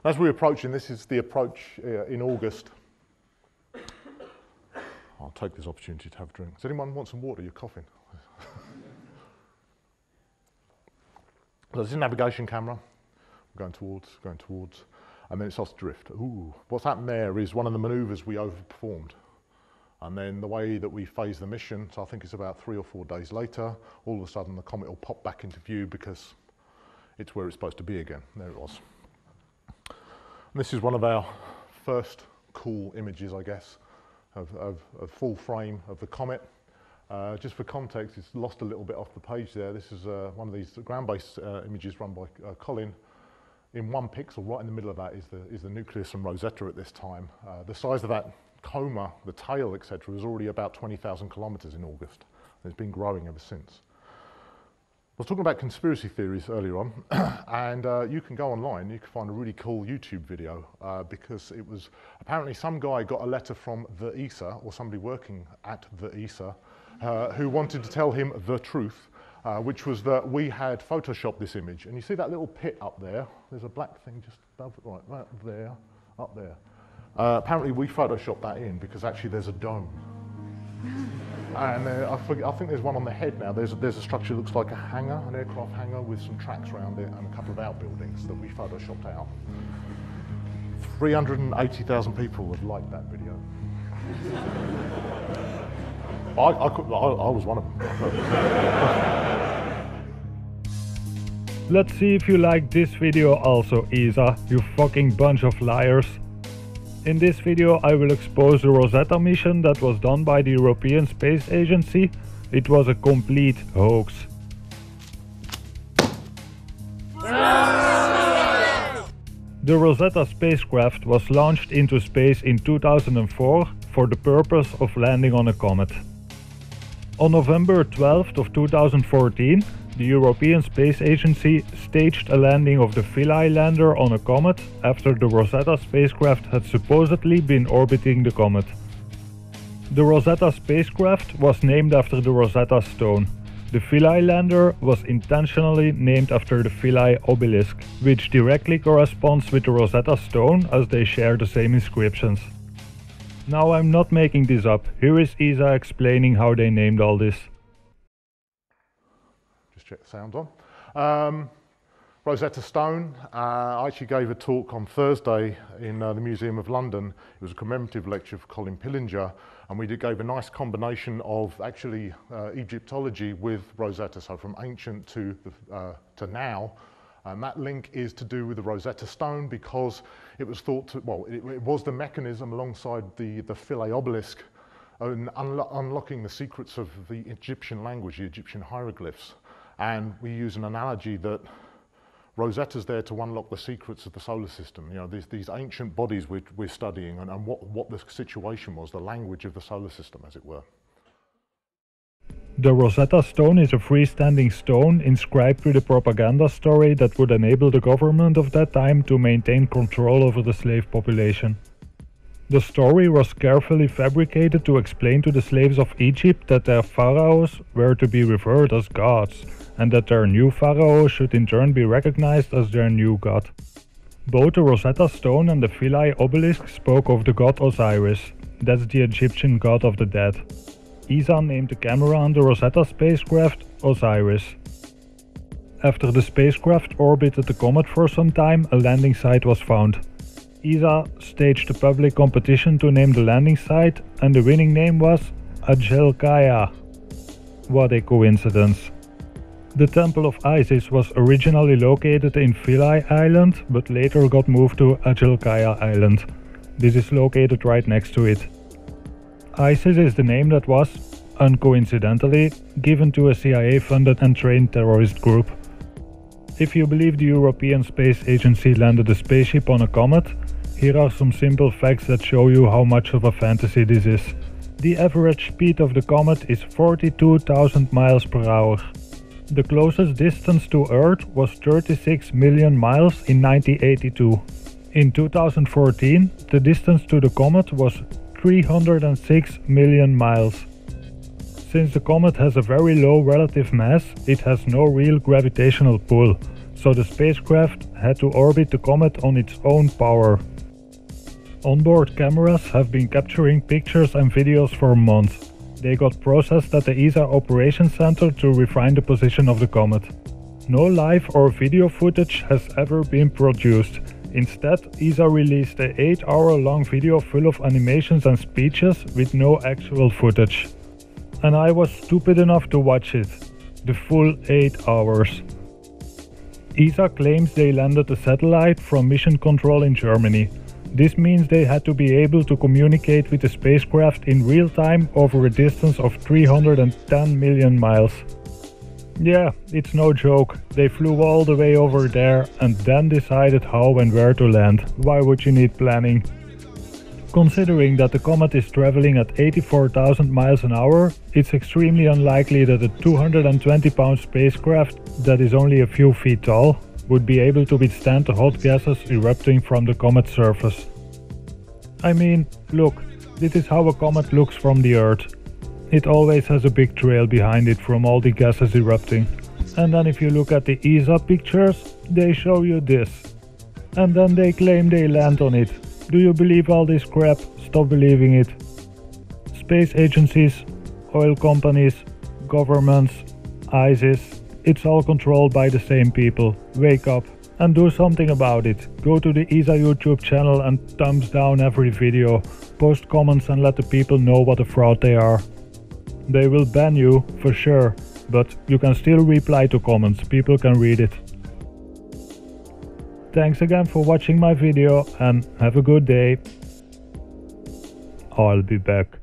As we're approaching, this is the approach in August. I'll take this opportunity to have a drink. Does anyone want some water? You're coughing. So this is a navigation camera. We're going towards, and then it starts to drift. Ooh, what's happened there is one of the maneuvers we overperformed. And then the way that we phase the mission, so I think it's about 3 or 4 days later, all of a sudden the comet will pop back into view because it's where it's supposed to be again. There it was. And this is one of our first cool images, I guess, of full frame of the comet. Just for context, it's lost a little bit off the page there. This is one of these ground-based images run by Colin. In 1 pixel, right in the middle of that is the nucleus from Rosetta at this time. The size of that coma, the tail, etc., was already about 20,000 kilometers in August. It's been growing ever since. I was talking about conspiracy theories earlier on, and you can go online, you can find a really cool YouTube video because it was apparently some guy got a letter from the ESA, or somebody working at the ESA, who wanted to tell him the truth, which was that we had photoshopped this image. And you see that little pit up there? There's a black thing just above it, right there, up there. Apparently we photoshopped that in because actually there's a dome. And I think there's one on the head now. There's a structure that looks like a hangar, an aircraft hangar with some tracks around it and a couple of outbuildings that we photoshopped out. 380,000 people have liked that video. I was one of them. Let's see if you like this video also, ESA, you fucking bunch of liars. In this video I will expose the Rosetta mission that was done by the European Space Agency. It was a complete hoax. The Rosetta spacecraft was launched into space in 2004 for the purpose of landing on a comet. On November 12th of 2014, the European Space Agency staged a landing of the Philae lander on a comet after the Rosetta spacecraft had supposedly been orbiting the comet. The Rosetta spacecraft was named after the Rosetta Stone. The Philae lander was intentionally named after the Philae obelisk, which directly corresponds with the Rosetta Stone as they share the same inscriptions. Now I'm not making this up, here is ESA explaining how they named all this. Just check the sound on. Rosetta Stone, I actually gave a talk on Thursday in the Museum of London. It was a commemorative lecture for Colin Pillinger, and we gave a nice combination of actually Egyptology with Rosetta, so from ancient to now. And that link is to do with the Rosetta Stone because it was thought to, well, it was the mechanism alongside the Philae obelisk in unlocking the secrets of the Egyptian language, the Egyptian hieroglyphs. And we use an analogy that Rosetta's there to unlock the secrets of the solar system. You know, these ancient bodies we're studying and what the situation was, the language of the solar system, as it were. The Rosetta Stone is a freestanding stone inscribed with a propaganda story that would enable the government of that time to maintain control over the slave population. The story was carefully fabricated to explain to the slaves of Egypt that their pharaohs were to be revered as gods, and that their new pharaoh should in turn be recognized as their new god. Both the Rosetta Stone and the Philae obelisk spoke of the god Osiris, that's the Egyptian god of the dead. ESA named the camera on the Rosetta spacecraft Osiris. After the spacecraft orbited the comet for some time, a landing site was found. ESA staged a public competition to name the landing site, and the winning name was Ajelkaya. What a coincidence. The Temple of Isis was originally located in Philae Island, but later got moved to Ajelkaya Island. This is located right next to it. ISIS is the name that was, uncoincidentally, given to a CIA-funded and trained terrorist group. If you believe the European Space Agency landed a spaceship on a comet, here are some simple facts that show you how much of a fantasy this is. The average speed of the comet is 42,000 miles per hour. The closest distance to Earth was 36 million miles in 1982. In 2014, the distance to the comet was 306 million miles. Since the comet has a very low relative mass, it has no real gravitational pull, so the spacecraft had to orbit the comet on its own power. Onboard cameras have been capturing pictures and videos for months. They got processed at the ESA Operations Center to refine the position of the comet. No live or video footage has ever been produced. Instead, ESA released an 8-hour-long video full of animations and speeches with no actual footage. And I was stupid enough to watch it. The full 8 hours. ESA claims they landed a satellite from Mission Control in Germany. This means they had to be able to communicate with the spacecraft in real time over a distance of 310 million miles. Yeah, it's no joke. They flew all the way over there and then decided how and where to land. Why would you need planning? Considering that the comet is traveling at 84,000 miles an hour, it's extremely unlikely that a 220-pound spacecraft that is only a few feet tall would be able to withstand the hot gases erupting from the comet's surface. I mean, look, this is how a comet looks from the Earth. It always has a big trail behind it from all the gases erupting. And then if you look at the ESA pictures, they show you this. And then they claim they land on it. Do you believe all this crap? Stop believing it. Space agencies, oil companies, governments, ISIS, it's all controlled by the same people. Wake up and do something about it. Go to the ESA YouTube channel and thumbs down every video. Post comments and let the people know what a fraud they are. They will ban you, for sure, but you can still reply to comments, people can read it. Thanks again for watching my video and have a good day. I'll be back.